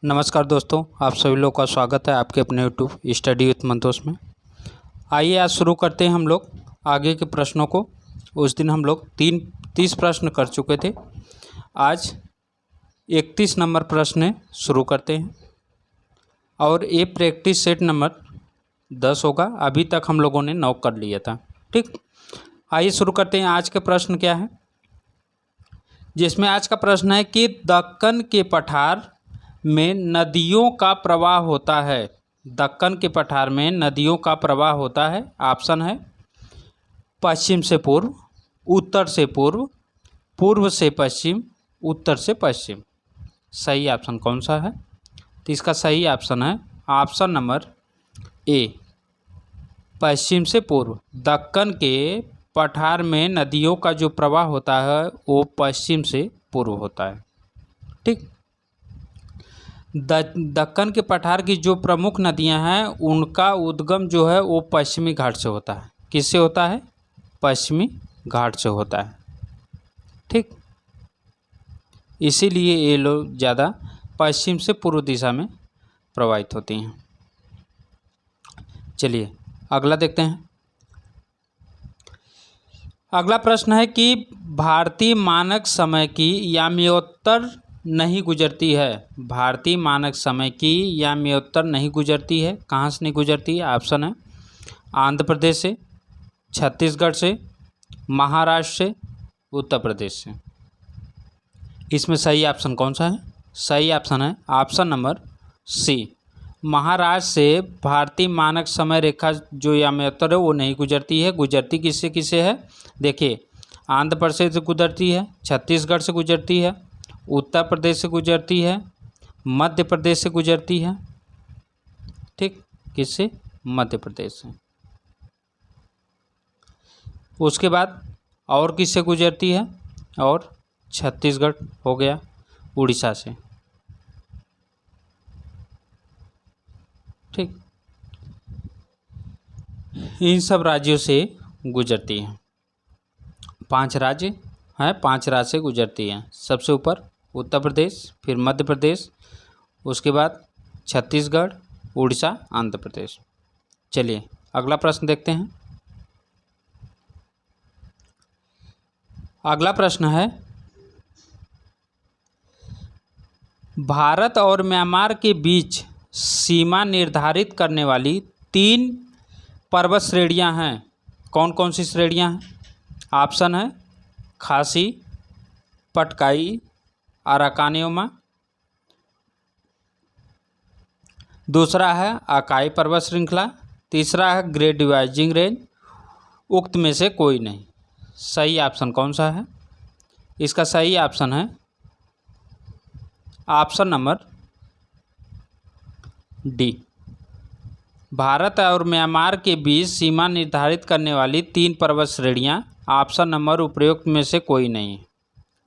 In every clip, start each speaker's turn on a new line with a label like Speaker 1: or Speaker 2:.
Speaker 1: नमस्कार दोस्तों, आप सभी लोग का स्वागत है आपके अपने यूट्यूब स्टडी विथ मंतोष में। आइए आज शुरू करते हैं हम लोग आगे के प्रश्नों को। उस दिन हम लोग 30 प्रश्न कर चुके थे। आज 31 नंबर प्रश्न शुरू करते हैं और ये प्रैक्टिस सेट नंबर 10 होगा। अभी तक हम लोगों ने 9 कर लिया था। ठीक, आइए शुरू करते हैं। आज के प्रश्न क्या है, जिसमें आज का प्रश्न है कि दक्कन के पठार में नदियों का प्रवाह होता है। दक्कन के पठार में नदियों का प्रवाह होता है। ऑप्शन है पश्चिम से पूर्व, उत्तर से पूर्व, पूर्व से पश्चिम, उत्तर से पश्चिम। सही ऑप्शन कौन सा है? तो इसका सही ऑप्शन है ऑप्शन नंबर ए, पश्चिम से पूर्व। दक्कन के पठार में नदियों का जो प्रवाह होता है वो पश्चिम से पूर्व होता है। ठीक, दक्कन के पठार की जो प्रमुख नदियां हैं उनका उद्गम जो है वो पश्चिमी घाट से होता है। किससे होता है? पश्चिमी घाट से होता है। ठीक, इसीलिए ये लोग ज़्यादा पश्चिम से पूर्व दिशा में प्रवाहित होती हैं। चलिए अगला देखते हैं। अगला प्रश्न है कि भारतीय मानक समय की याम्योत्तर नहीं गुजरती है। भारतीय मानक समय की याम्योत्तर नहीं गुजरती है। कहाँ से नहीं गुजरती है? ऑप्शन है आंध्र प्रदेश से, छत्तीसगढ़ से, महाराष्ट्र से, उत्तर प्रदेश से। इसमें सही ऑप्शन कौन सा है? सही ऑप्शन है ऑप्शन नंबर सी, महाराष्ट्र से भारतीय मानक समय रेखा जो याम्योत्तर है वो नहीं गुजरती है। गुजरती किससे किससे है? देखिए, आंध्र प्रदेश से गुजरती है, छत्तीसगढ़ से गुजरती है, उत्तर प्रदेश से गुजरती है, मध्य प्रदेश से गुजरती है। ठीक, किससे? मध्य प्रदेश से। उसके बाद और किससे गुजरती है? और छत्तीसगढ़ हो गया, उड़ीसा से। ठीक, इन सब राज्यों से गुजरती है। 5 राज्य हैं, 5 राज्य से गुजरती हैं। सबसे ऊपर उत्तर प्रदेश, फिर मध्य प्रदेश, उसके बाद छत्तीसगढ़, उड़ीसा, आंध्र प्रदेश। चलिए अगला प्रश्न देखते हैं। अगला प्रश्न है, भारत और म्यांमार के बीच सीमा निर्धारित करने वाली 3 पर्वत श्रेणियां हैं। कौन कौन सी श्रेणियां हैं? ऑप्शन है खासी, पटकाई, अराकानियोमा। दूसरा है अकाई पर्वत श्रृंखला। तीसरा है ग्रेट डिवाइजिंग रेंज। उक्त में से कोई नहीं। सही ऑप्शन कौन सा है? इसका सही ऑप्शन है ऑप्शन नंबर डी, भारत और म्यांमार के बीच सीमा निर्धारित करने वाली 3 पर्वत श्रेणियां। ऑप्शन नंबर उपरोक्त में से कोई नहीं है।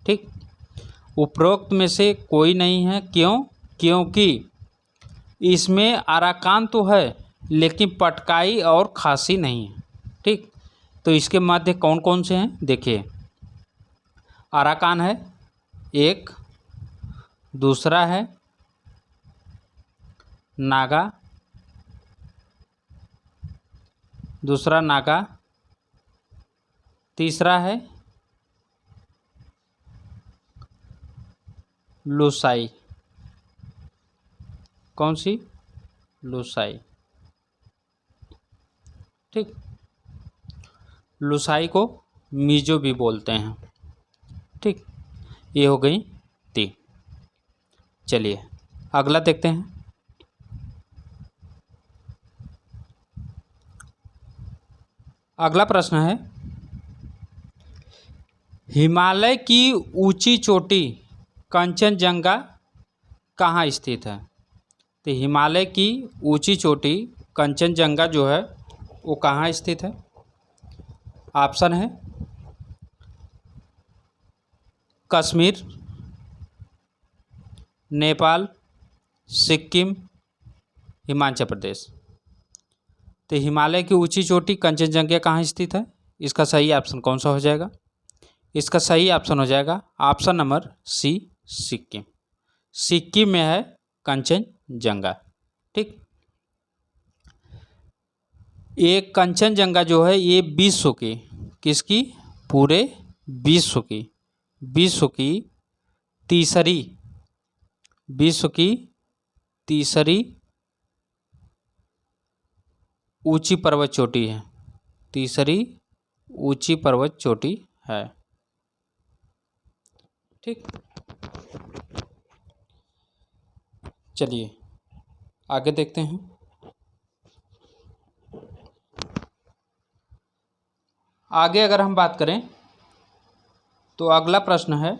Speaker 1: ठीक, उपरोक्त में से कोई नहीं है। क्यों? क्योंकि इसमें अराकान तो है लेकिन पटकाई और खासी नहीं है। ठीक, तो इसके मध्य कौन कौन से हैं? देखिए, अराकान है एक, दूसरा है नागा, दूसरा नागा, तीसरा है लूसाई। कौन सी? लूसाई। ठीक, लूसाई को मीजो भी बोलते हैं। ठीक, ये हो गई 3। चलिए अगला देखते हैं। अगला प्रश्न है, हिमालय की ऊंची चोटी कंचनजंगा कहाँ स्थित है? तो हिमालय की ऊंची चोटी कंचनजंगा जो है वो कहाँ स्थित है? ऑप्शन है कश्मीर, नेपाल, सिक्किम, हिमाचल प्रदेश। तो हिमालय की ऊंची चोटी कंचनजंगा कहाँ स्थित है? इसका सही ऑप्शन कौन सा हो जाएगा? इसका सही ऑप्शन हो जाएगा option number C, Sikkim. Sikkim में है कंचनजंगा। ठीक, ये कंचनजंगा जो है ये विश्व की, किसकी, पूरे विश्व की तीसरी विश्व की तीसरी ऊंची पर्वत चोटी है। तीसरी ऊंची पर्वत चोटी है। ठीक, चलिए आगे देखते हैं। आगे अगर हम बात करें तो अगला प्रश्न है,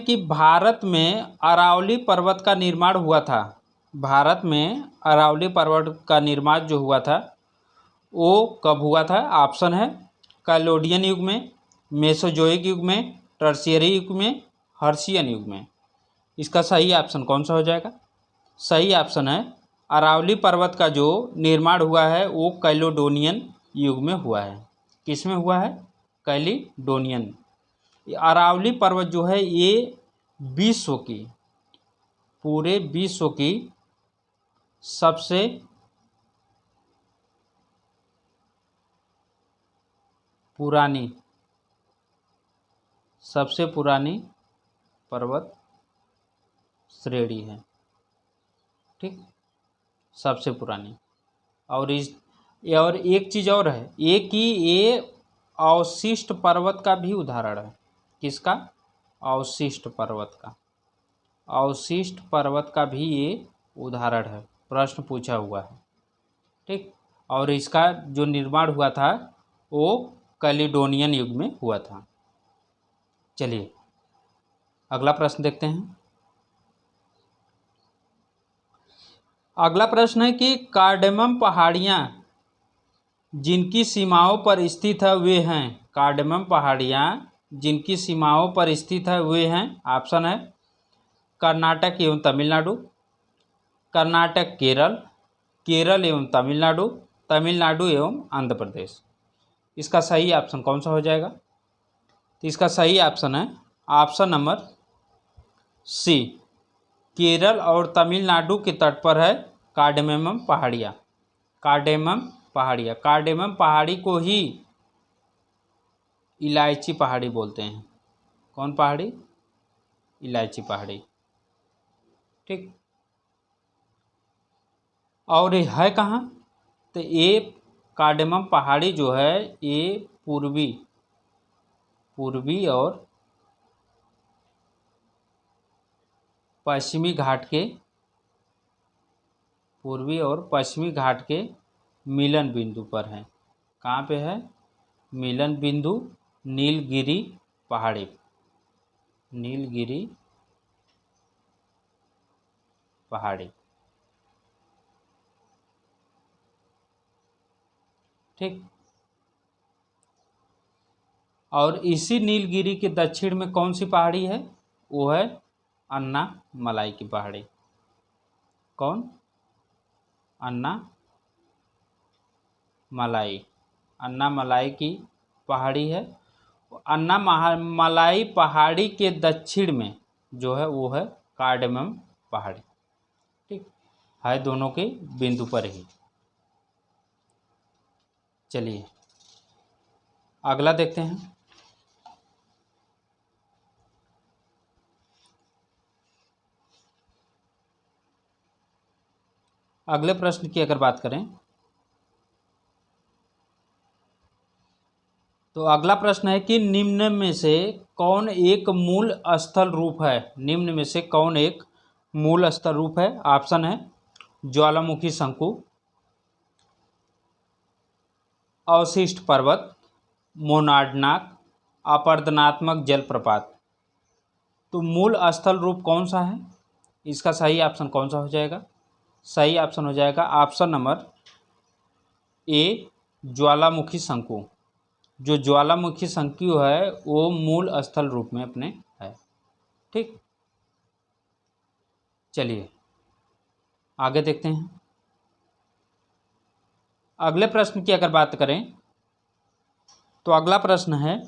Speaker 1: कि भारत में अरावली पर्वत का निर्माण हुआ था। भारत में अरावली पर्वत का निर्माण जो हुआ था वो कब हुआ था? ऑप्शन है कैलोडियन युग में, मेसोजोइक युग में, टर्शियरी युग में, हर्शियन युग में। इसका सही ऑप्शन कौन सा हो जाएगा? सही ऑप्शन है अरावली पर्वत का जो निर्माण हुआ है वो कैलोडोनियन युग में हुआ है। किस में हुआ है? कैलिडोनियन। अरावली पर्वत जो है ये विश्व की, पूरे विश्व की सबसे पुरानी पर्वत श्रेणी है। ठीक, सबसे पुरानी। और एक चीज़ और है, ये अवशिष्ट पर्वत का भी उदाहरण है। किसका? अवशिष्ट पर्वत का। अवशिष्ट पर्वत का भी ये उदाहरण है, प्रश्न पूछा हुआ है। ठीक, और इसका जो निर्माण हुआ था वो कैलिडोनियन युग में हुआ था। चलिए अगला प्रश्न देखते हैं। अगला प्रश्न है कि कार्डेमम पहाड़ियाँ जिनकी सीमाओं पर स्थित है वे हैं। कार्डेमम पहाड़ियाँ जिनकी सीमाओं पर स्थित है वे हैं। ऑप्शन है कर्नाटक एवं तमिलनाडु, कर्नाटक केरल, केरल एवं तमिलनाडु, तमिलनाडु एवं आंध्र प्रदेश। इसका सही ऑप्शन कौन सा हो जाएगा? तो इसका सही ऑप्शन है ऑप्शन नंबर सी, केरल और तमिलनाडु के तट पर है कार्डेमम पहाड़ियाँ। कार्डेमम पहाड़ियाँ, कार्डेमम पहाड़ी को ही इलायची पहाड़ी बोलते हैं। कौन पहाड़ी? इलायची पहाड़ी। ठीक, और ये है कहाँ? तो ये कार्डेमम पहाड़ी जो है ये पूर्वी और पश्चिमी घाट के मिलन बिंदु पर है। कहाँ पे है? मिलन बिंदु नीलगिरी पहाड़ी, नीलगिरी पहाड़ी। ठीक, और इसी नीलगिरी के दक्षिण में कौन सी पहाड़ी है? वो है अन्नामलाई की पहाड़ी। कौन? अन्नामलाई की पहाड़ी है। अन्नामलाई पहाड़ी के दक्षिण में जो है वो है कार्डेमम पहाड़ी। ठीक, है दोनों के बिंदु पर ही। चलिए अगला देखते हैं। अगले प्रश्न की अगर बात करें तो अगला प्रश्न है कि निम्न में से कौन एक मूल स्थल रूप है? निम्न में से कौन एक मूल स्थल रूप है? ऑप्शन है ज्वालामुखी शंकु, अवशिष्ट पर्वत, मोनार्डनाक, अपरदनात्मक जलप्रपात। तो मूल स्थल रूप कौन सा है? इसका सही ऑप्शन कौन सा हो जाएगा? सही ऑप्शन हो जाएगा ऑप्शन नंबर ए, ज्वालामुखी शंकु। जो ज्वालामुखी शंकु है वो मूल स्थल रूप में अपने है। ठीक, चलिए आगे देखते हैं। अगले प्रश्न की अगर बात करें तो अगला प्रश्न है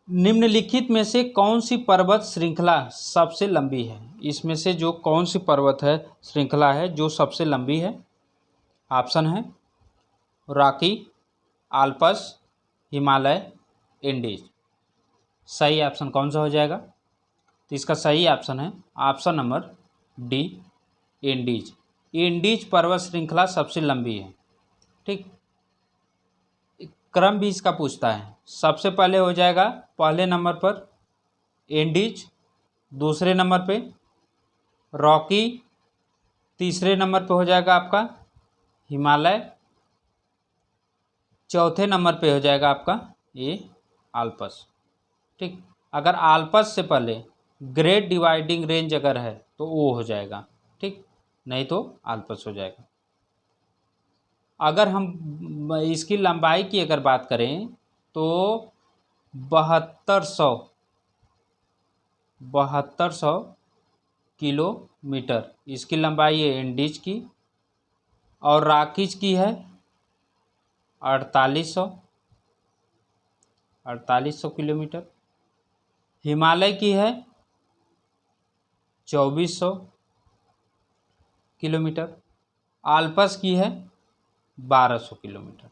Speaker 1: निम्नलिखित में से कौन सी पर्वत श्रृंखला सबसे लंबी है? इसमें से जो कौन सी पर्वत है श्रृंखला है जो सबसे लंबी है? ऑप्शन है रॉकी, आल्प्स, हिमालय, एंडीज। सही ऑप्शन कौन सा हो जाएगा? तो इसका सही ऑप्शन है option number D, Andes. Andes पर्वत श्रृंखला सबसे लंबी है। ठीक, क्रम भी इसका पूछता है। सबसे पहले हो जाएगा पहले नंबर पर एंडीज, दूसरे नंबर पे रॉकी, तीसरे नंबर पे हो जाएगा आपका हिमालय, चौथे नंबर पे हो जाएगा आपका ये आल्प्स। ठीक, अगर आल्प्स से पहले ग्रेट डिवाइडिंग रेंज अगर है तो वो हो जाएगा। ठीक, नहीं तो आल्प्स हो जाएगा। अगर हम इसकी लंबाई की अगर बात करें तो 7200 किलोमीटर इसकी लंबाई है एंडीज की, और रॉकीज की है 4800 किलोमीटर, हिमालय की है 2400 किलोमीटर, आल्प्स की है 1200 किलोमीटर।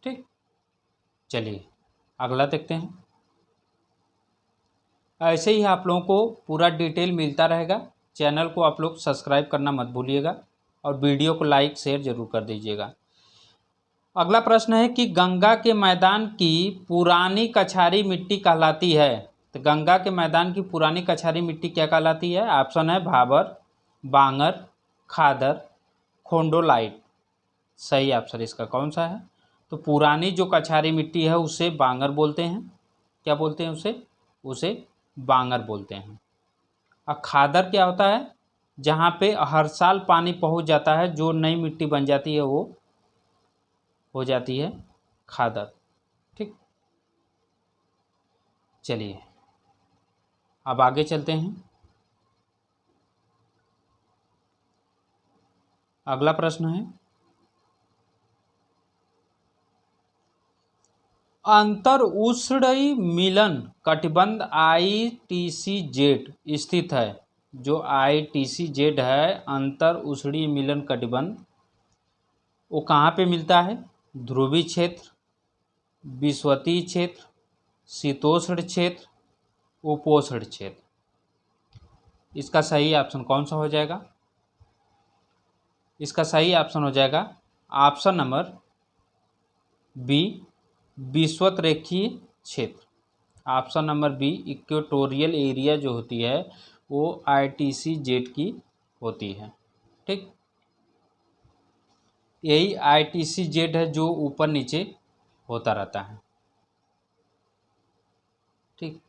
Speaker 1: ठीक, चलिए अगला देखते हैं। ऐसे ही आप लोगों को पूरा डिटेल मिलता रहेगा। चैनल को आप लोग सब्सक्राइब करना मत भूलिएगा और वीडियो को लाइक शेयर जरूर कर दीजिएगा। अगला प्रश्न है कि गंगा के मैदान की पुरानी कछारी मिट्टी कहलाती है। तो गंगा के मैदान की पुरानी कछारी मिट्टी क्या कहलाती है? ऑप्शन है भाबर, बांगर, खादर, खोंडोलाइट। सही ऑप्शन इसका कौन सा है? तो पुरानी जो कछारी मिट्टी है उसे बांगर बोलते हैं। क्या बोलते हैं उसे? उसे बांगर बोलते हैं। और खादर क्या होता है? जहाँ पे हर साल पानी पहुँच जाता है, जो नई मिट्टी बन जाती है वो हो जाती है खादर। ठीक, चलिए अब आगे चलते हैं। अगला प्रश्न है अंतर उष्णीय मिलन कटिबंध ITCZ स्थित है। जो ITCZ है अंतर उष्णीय मिलन कटिबंध, वो कहाँ पे मिलता है? ध्रुवीय क्षेत्र, विषुवतीय क्षेत्र, शीतोष्ण क्षेत्र, उपोष्ण क्षेत्र। इसका सही ऑप्शन कौन सा हो जाएगा? इसका सही ऑप्शन हो जाएगा ऑप्शन नंबर बी, विषुवतरेखीय क्षेत्र। Option number B, equatorial area जो होती है वो ITCZ की होती है। ठीक, यही ITCZ है जो ऊपर नीचे होता रहता है। ठीक,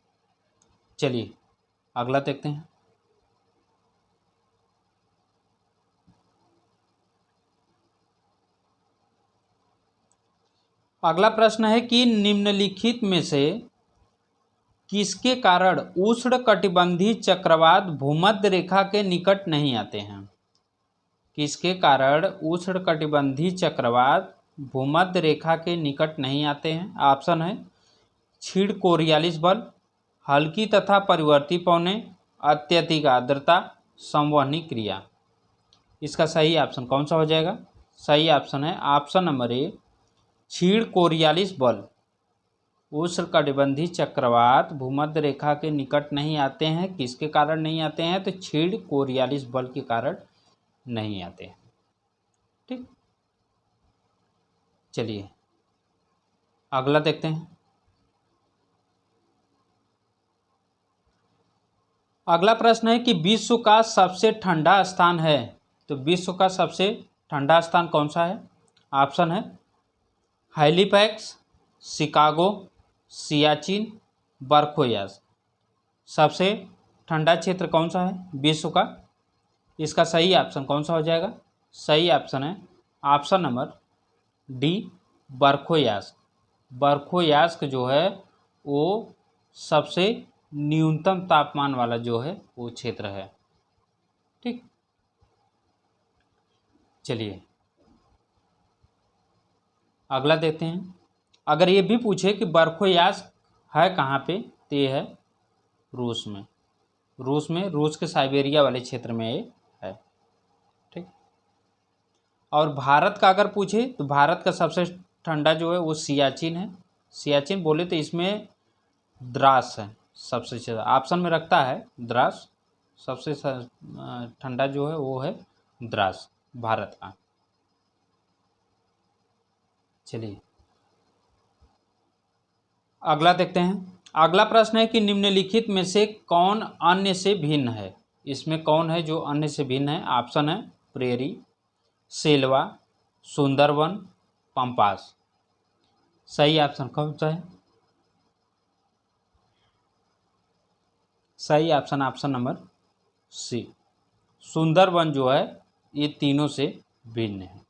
Speaker 1: चलिए अगला देखते हैं। अगला प्रश्न है कि निम्नलिखित में से किसके कारण उष्णकटिबंधीय चक्रवात भूमध्य रेखा के निकट नहीं आते हैं? किसके कारण उष्णकटिबंधीय चक्रवात भूमध्य रेखा के निकट नहीं आते हैं? ऑप्शन है क्षीण कोरियालिस बल, हल्की तथा परिवर्ती पवनें, अत्यधिक आर्द्रता, संवहनी क्रिया। इसका सही ऑप्शन कौन सा हो जाएगा? सही ऑप्शन है ऑप्शन नंबर ए, क्षीण कोरियालिस बल। उष्णकटिबंधीय चक्रवात भूमध्य रेखा के निकट नहीं आते हैं। किसके कारण नहीं आते हैं? तो क्षीण कोरियालिस बल के कारण नहीं आते हैं। ठीक, चलिए अगला देखते हैं। अगला प्रश्न है कि विश्व का सबसे ठंडा स्थान है। तो विश्व का सबसे ठंडा स्थान कौन सा है? ऑप्शन है हैलीफैक्स, शिकागो, सियाचिन, बर्खोयास। सबसे ठंडा क्षेत्र कौन सा है विश्व का? इसका सही ऑप्शन कौन सा हो जाएगा? सही ऑप्शन है ऑप्शन नंबर डी, बर्खोयास्क। बर्खोयास्क जो है वो सबसे न्यूनतम तापमान वाला जो है वो क्षेत्र है। ठीक, चलिए अगला देखते हैं। अगर ये भी पूछे कि बर्फोयास है कहाँ पे, तो ये है रूस में। रूस के साइबेरिया वाले क्षेत्र में ये है। ठीक। और भारत का अगर पूछे तो भारत का सबसे ठंडा जो है वो सियाचिन है। सियाचिन बोले तो इसमें द्रास है सबसे ज़्यादा, ऑप्शन में रखता है द्रास। सबसे ठंडा जो है वो है द्रास भारत का। चलिए अगला देखते हैं। अगला प्रश्न है कि निम्नलिखित में से कौन अन्य से भिन्न है। इसमें कौन है जो अन्य से भिन्न है। ऑप्शन है प्रेरी, सेल्वा, सुंदरवन, पंपास। सही ऑप्शन कौन सा है। सही ऑप्शन नंबर सी, सुंदरवन जो है ये तीनों से भिन्न है।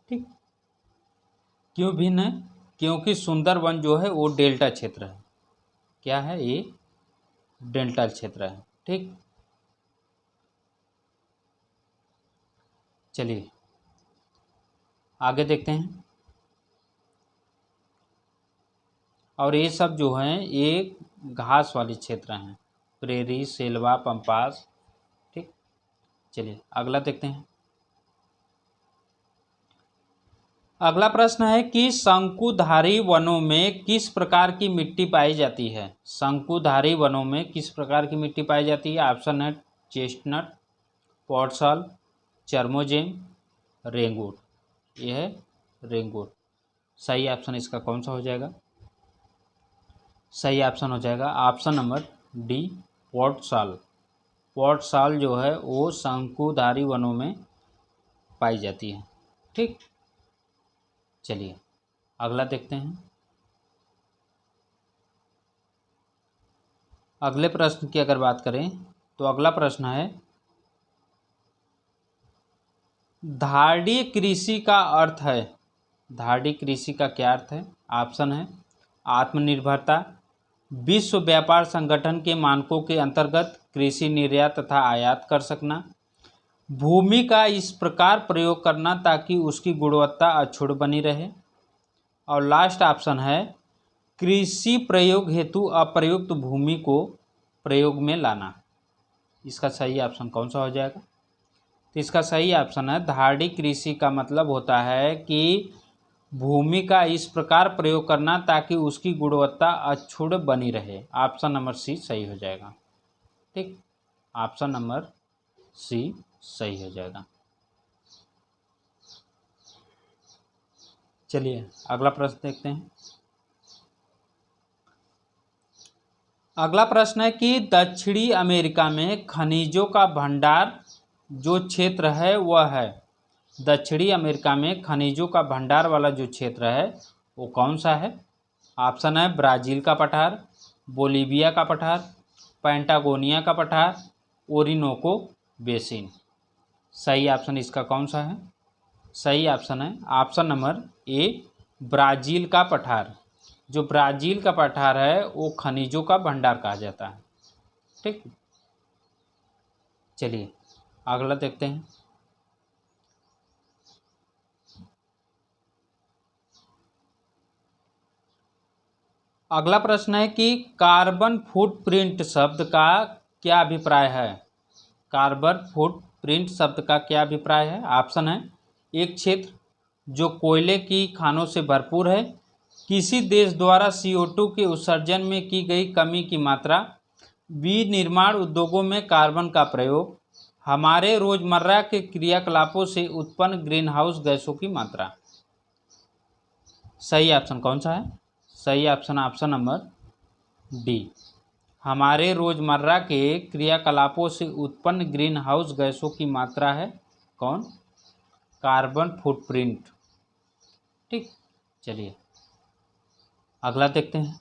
Speaker 1: ठीक। क्यों भिन्न है, क्योंकि सुंदरवन जो है वो डेल्टा क्षेत्र है। क्या है ये, डेल्टा क्षेत्र है। ठीक। चलिए आगे देखते हैं। और ये सब जो हैं ये घास वाले क्षेत्र हैं, प्रेरी, सेल्वा, पंपास। ठीक। चलिए अगला देखते हैं। अगला प्रश्न है कि शंकुधारी वनों में किस प्रकार की मिट्टी पाई जाती है। शंकुधारी वनों में किस प्रकार की मिट्टी पाई जाती है। ऑप्शन है चेस्टनट, पॉटसॉल, चर्मोजेम, रेंगूट। यह है रेंगूट। सही ऑप्शन इसका कौन सा हो जाएगा। सही ऑप्शन हो जाएगा ऑप्शन नंबर डी, पॉटसॉल। पॉटसॉल जो है वो शंकुधारी वनों में पाई जाती है। ठीक। चलिए अगला देखते हैं। अगले प्रश्न की अगर बात करें तो अगला प्रश्न है धारणीय कृषि का अर्थ है। धारणीय कृषि का क्या अर्थ है। ऑप्शन है आत्मनिर्भरता, विश्व व्यापार संगठन के मानकों के अंतर्गत कृषि निर्यात तथा आयात कर सकना, भूमि का इस प्रकार प्रयोग करना ताकि उसकी गुणवत्ता अक्षुण्ण बनी रहे, और लास्ट ऑप्शन है कृषि प्रयोग हेतु अप्रयुक्त भूमि को प्रयोग में लाना। इसका सही ऑप्शन कौन सा हो जाएगा। तो इसका सही ऑप्शन है धारणीय कृषि का मतलब होता है कि भूमि का इस प्रकार प्रयोग करना ताकि उसकी गुणवत्ता अक्षुण्ण बनी रहे। ऑप्शन नंबर सी सही हो जाएगा। ठीक। ऑप्शन नंबर सी सही हो जाएगा। चलिए अगला प्रश्न देखते हैं। अगला प्रश्न है कि दक्षिणी अमेरिका में खनिजों का भंडार जो क्षेत्र है वह है। दक्षिणी अमेरिका में खनिजों का भंडार वाला जो क्षेत्र है वो कौन सा है। ऑप्शन है ब्राज़ील का पठार, बोलीविया का पठार, पैंटागोनिया का पठार, ओरिनोको बेसिन। सही ऑप्शन इसका कौन सा है। सही ऑप्शन है ऑप्शन नंबर ए, ब्राज़ील का पठार। जो ब्राज़ील का पठार है वो खनिजों का भंडार कहा जाता है। ठीक। चलिए अगला देखते हैं। अगला प्रश्न है कि कार्बन फुटप्रिंट शब्द का क्या अभिप्राय है। कार्बन फुटप्रिंट शब्द का क्या अभिप्राय है। ऑप्शन है एक क्षेत्र जो कोयले की खानों से भरपूर है, किसी देश द्वारा CO2 के उत्सर्जन में की गई कमी की मात्रा, विनिर्माण उद्योगों में कार्बन का प्रयोग, हमारे रोजमर्रा के क्रियाकलापों से उत्पन्न ग्रीनहाउस गैसों की मात्रा। सही ऑप्शन कौन सा है। सही ऑप्शन नंबर डी, हमारे रोजमर्रा के क्रियाकलापों से उत्पन्न ग्रीन हाउस गैसों की मात्रा है कौन, कार्बन फुटप्रिंट। ठीक। चलिए अगला देखते हैं।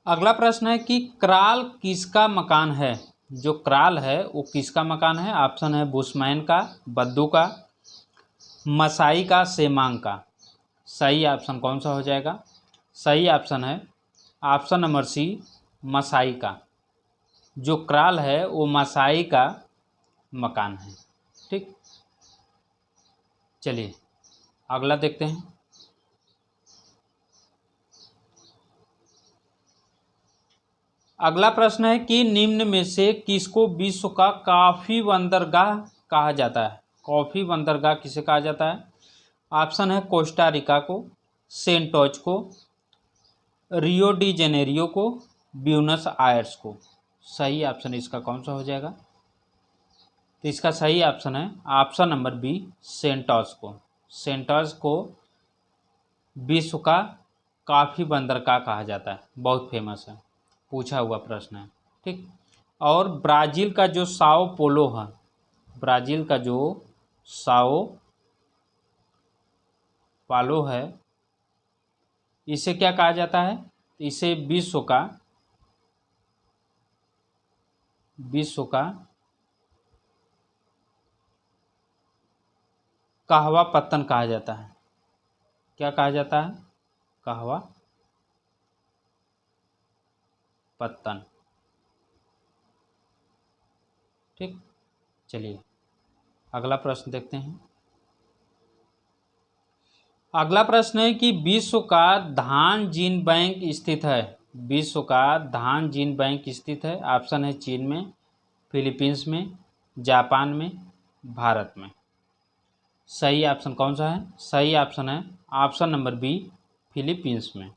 Speaker 1: अगला प्रश्न है कि क्राल किसका मकान है। जो क्राल है वो किसका मकान है। ऑप्शन है बुशमैन का, बद्दू का, मसाई का, सेमांग का। सही ऑप्शन कौन सा हो जाएगा। सही ऑप्शन है ऑप्शन नंबर सी, मसाई का। जो क्राल है वो मसाई का मकान है। ठीक, चलिए अगला देखते हैं। अगला प्रश्न है कि निम्न में से किसको विश्व का कॉफी बंदरगाह कहा जाता है? कॉफी बंदरगाह किसे कहा जाता है? ऑप्शन है कोस्टा रिका को, सेंटोज को, रियो डी जेनेरियो को, ब्यूनस आयर्स को। सही ऑप्शन इसका कौन सा हो जाएगा? तो इसका सही ऑप्शन है ऑप्शन नंबर बी, सेंटोस को। सेंटोस को विश्व का कॉफी बंदरगाह कहा जाता है, बहुत फेमस है, पूछा हुआ प्रश्न है। ठीक, और ब्राज़ील का जो साओ पोलो है, ब्राज़ील का जो साओ पालो है, इसे क्या कहा जाता है? इसे विश्व का कहवा पत्तन कहा जाता है। क्या कहा जाता है? कहवा पत्तन। ठीक, चलिए अगला प्रश्न देखते हैं। अगला प्रश्न है कि विश्व का धान जीन बैंक स्थित है। विश्व का धान जीन बैंक स्थित है। ऑप्शन है चीन में, फिलीपींस में, जापान में, भारत में। सही ऑप्शन कौन सा है? सही ऑप्शन है ऑप्शन नंबर बी, फिलीपींस में।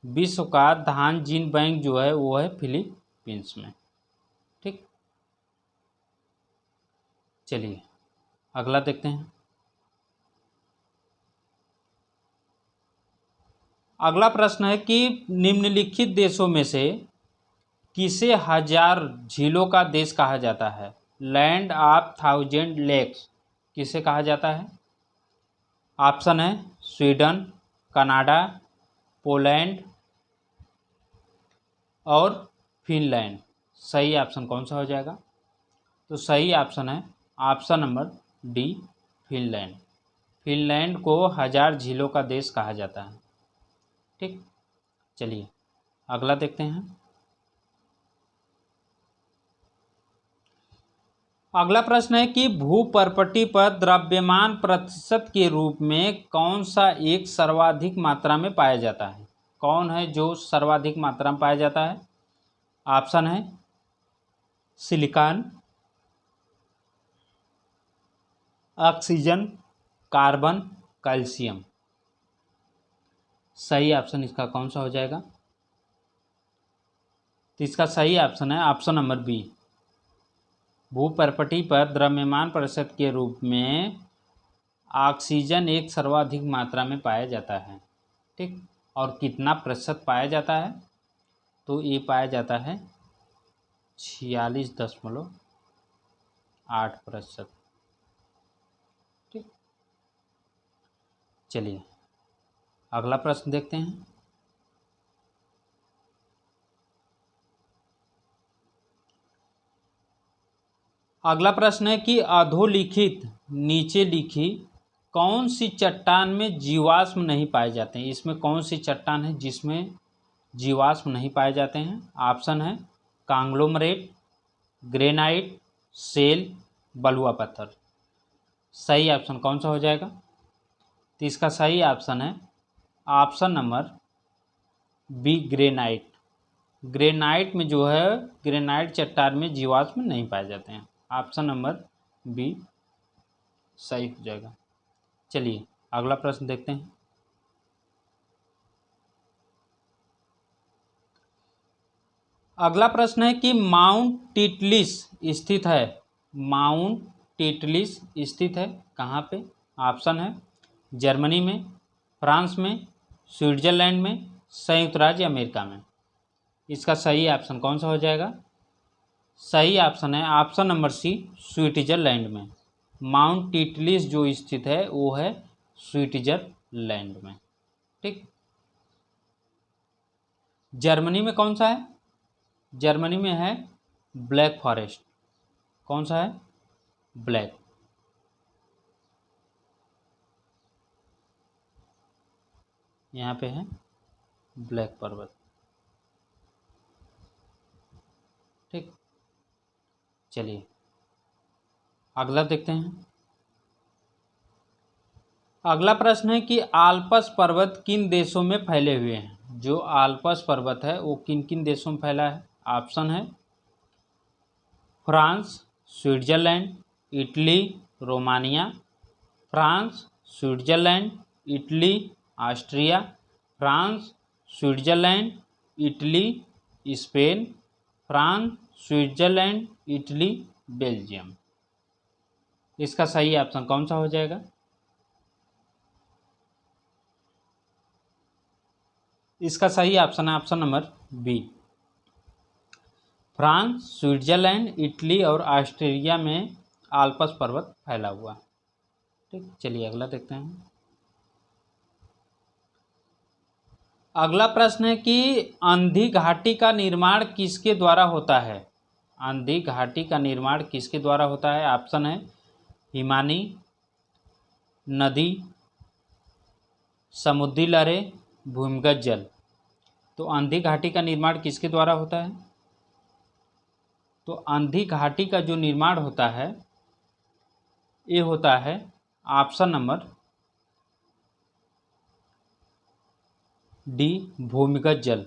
Speaker 1: विश्व का धान जीन बैंक जो है वो है फिलीपींस में। ठीक, चलिए अगला देखते हैं। अगला प्रश्न है कि निम्नलिखित देशों में से किसे हजार झीलों का देश कहा जाता है? लैंड ऑफ थाउजेंड लेक्स किसे कहा जाता है? ऑप्शन है स्वीडन, कनाडा, पोलैंड और फिनलैंड। सही ऑप्शन कौन सा हो जाएगा? तो सही ऑप्शन है option number D, Finland. Finland को हजार झीलों का देश कहा जाता है। ठीक, चलिए अगला देखते हैं। अगला प्रश्न है कि भूपर्पटी पर द्रव्यमान प्रतिशत के रूप में कौन सा एक सर्वाधिक मात्रा में पाया जाता है? कौन है जो सर्वाधिक मात्रा में पाया जाता है? ऑप्शन है सिलिकॉन, ऑक्सीजन, कार्बन, कैल्शियम। सही ऑप्शन इसका कौन सा हो जाएगा? तो इसका सही ऑप्शन है ऑप्शन नंबर बी, भूपर्पटी पर द्रव्यमान प्रतिशत के रूप में ऑक्सीजन एक सर्वाधिक मात्रा में पाया जाता है। ठीक, और कितना प्रतिशत पाया जाता है? तो ये पाया जाता है 46.8%। ठीक, चलिए अगला प्रश्न देखते हैं। अगला प्रश्न है कि अधोलिखित नीचे लिखी कौन सी चट्टान में जीवाश्म नहीं पाए जाते हैं? इसमें कौन सी चट्टान है जिसमें जीवाश्म नहीं पाए जाते हैं? ऑप्शन है कांग्लोमरेट, ग्रेनाइट, सेल, बलुआ पत्थर। सही ऑप्शन कौन सा हो जाएगा? तो इसका सही ऑप्शन है option number B, granite. Granite में जो है, ग्रेनाइट चट्टान में जीवाश्म नहीं पाए जाते हैं। ऑप्शन नंबर बी सही हो जाएगा। चलिए अगला प्रश्न देखते हैं। अगला प्रश्न है कि माउंट टिटलिस स्थित है। माउंट टिटलिस स्थित है कहाँ पे? ऑप्शन है जर्मनी में, फ्रांस में, स्विट्जरलैंड में, संयुक्त राज्य अमेरिका में। इसका सही ऑप्शन कौन सा हो जाएगा? सही ऑप्शन है ऑप्शन नंबर सी, स्विट्जरलैंड में। माउंट टिटलिस जो स्थित है वो है स्विट्जरलैंड में। ठीक, जर्मनी में कौन सा है? जर्मनी में है ब्लैक फॉरेस्ट। कौन सा है? ब्लैक। यहाँ पे है ब्लैक पर्वत। ठीक, चलिए अगला देखते हैं। अगला प्रश्न है कि आल्प्स पर्वत किन देशों में फैले हुए हैं। जो आल्प्स पर्वत है वो किन किन देशों में फैला है। ऑप्शन है France, Switzerland, Italy, Romania. France, Switzerland, Italy, Austria. France, Switzerland, Italy, Spain. France, Switzerland, Italy, Belgium. इसका सही ऑप्शन कौन सा हो जाएगा। इसका सही ऑप्शन है option number B. France, Switzerland, Italy और ऑस्ट्रिया में आल्प्स पर्वत फैला हुआ। ठीक, चलिए अगला देखते हैं। अगला प्रश्न है कि अंधी घाटी का निर्माण किसके द्वारा होता है। अंधी घाटी का निर्माण किसके द्वारा होता है। ऑप्शन है हिमानी, नदी, समुद्री लहरें, भूमिगत जल। तो आंधी घाटी का निर्माण किसके द्वारा होता है। तो आंधी घाटी का जो निर्माण होता है ये होता है ऑप्शन नंबर डी, भूमिगत जल।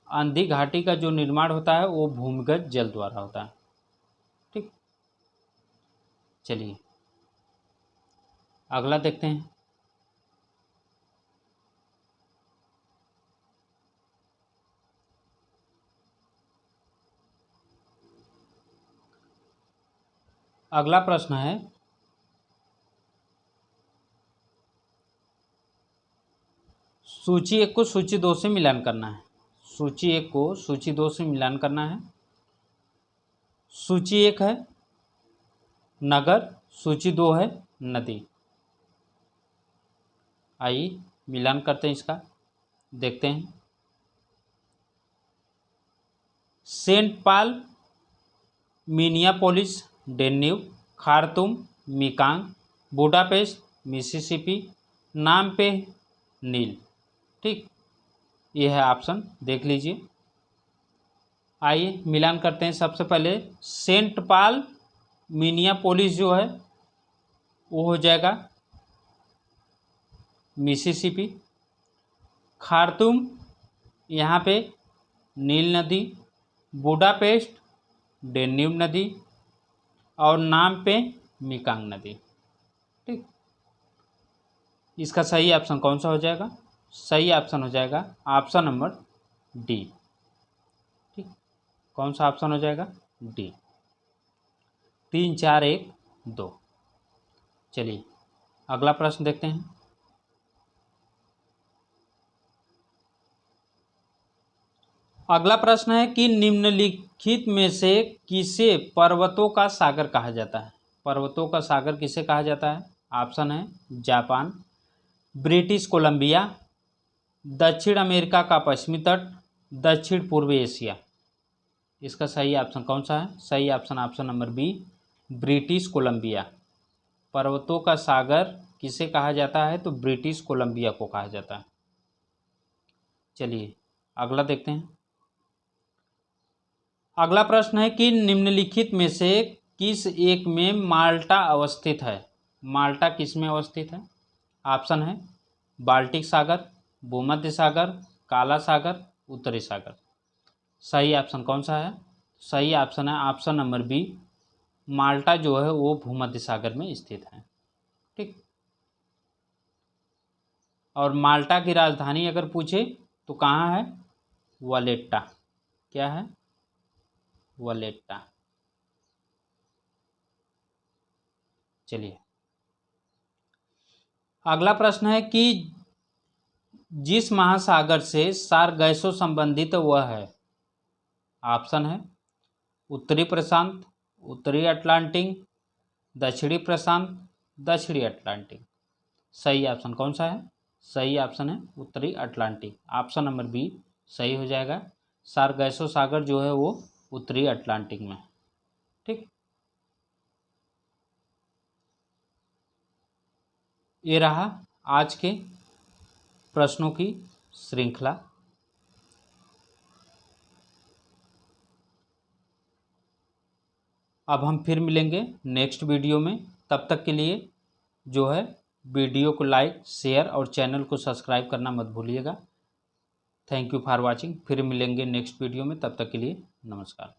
Speaker 1: आंधी घाटी का जो निर्माण होता है वो भूमिगत जल द्वारा होता है। ठीक, चलिए अगला देखते हैं। अगला प्रश्न है सूची 1 को सूची 2 से मिलान करना है। सूची 1 को सूची 2 से मिलान करना है। सूची 1 है नगर, सूची 2 है नदी। आइए मिलान करते हैं, इसका देखते हैं। Saint Paul, Minneapolis, Danube, Khartoum, Mekong, Budapest, Mississippi, Phnom Penh, नील। ठीक, ये है ऑप्शन, देख लीजिए। आइए मिलान करते हैं। सबसे पहले सेंट पाल, मिनियापोलिस जो है वो हो जाएगा मिसिसिपी। खार्तूम यहाँ पे नील नदी, बुडापेस्ट डेन्यूब नदी और नाम पे मिकांग नदी। ठीक, इसका सही ऑप्शन कौन सा हो जाएगा। सही ऑप्शन हो जाएगा ऑप्शन नंबर डी। ठीक, कौन सा ऑप्शन हो जाएगा, डी। 3 4 1 2। चलिए अगला प्रश्न देखते हैं। अगला प्रश्न है कि निम्नलिखित में से किसे पर्वतों का सागर कहा जाता है। पर्वतों का सागर किसे कहा जाता है। ऑप्शन है जापान, ब्रिटिश कोलंबिया, दक्षिण अमेरिका का पश्चिमी तट, दक्षिण पूर्व एशिया। इसका सही ऑप्शन कौन सा है। सही option option number B, British Columbia. पर्वतों का सागर किसे कहा जाता है, तो ब्रिटिश कोलंबिया को कहा जाता है। चलिए अगला देखते हैं। अगला प्रश्न है कि निम्नलिखित में से किस एक में माल्टा अवस्थित है। माल्टा किस में अवस्थित है। ऑप्शन है बाल्टिक सागर, भूमध्य सागर, काला सागर, उत्तरी सागर। सही ऑप्शन कौन सा है। सही ऑप्शन है ऑप्शन नंबर बी, माल्टा जो है वो भूमध्य सागर में स्थित है। ठीक, और माल्टा की राजधानी अगर पूछे तो कहाँ है, वलेट्टा। क्या है, वलेट्टा। चलिए अगला प्रश्न है कि जिस महासागर से सार्गैसो संबंधित वह है। ऑप्शन है उत्तरी प्रशांत, उत्तरी अटलांटिक, दक्षिणी प्रशांत, दक्षिणी अटलांटिक। सही ऑप्शन कौन सा है। सही ऑप्शन है उत्तरी अटलांटिक। ऑप्शन नंबर बी सही हो जाएगा। सार्गैसो सागर जो है वो उत्तरी अटलांटिक में है। ठीक, ये रहा आज के प्रश्नों की श्रृंखला। अब हम फिर मिलेंगे नेक्स्ट वीडियो में। तब तक के लिए जो है वीडियो को लाइक, शेयर और चैनल को सब्सक्राइब करना मत भूलिएगा। Thank you for watching. फिर मिलेंगे नेक्स्ट वीडियो में, तब तक के लिए नमस्कार।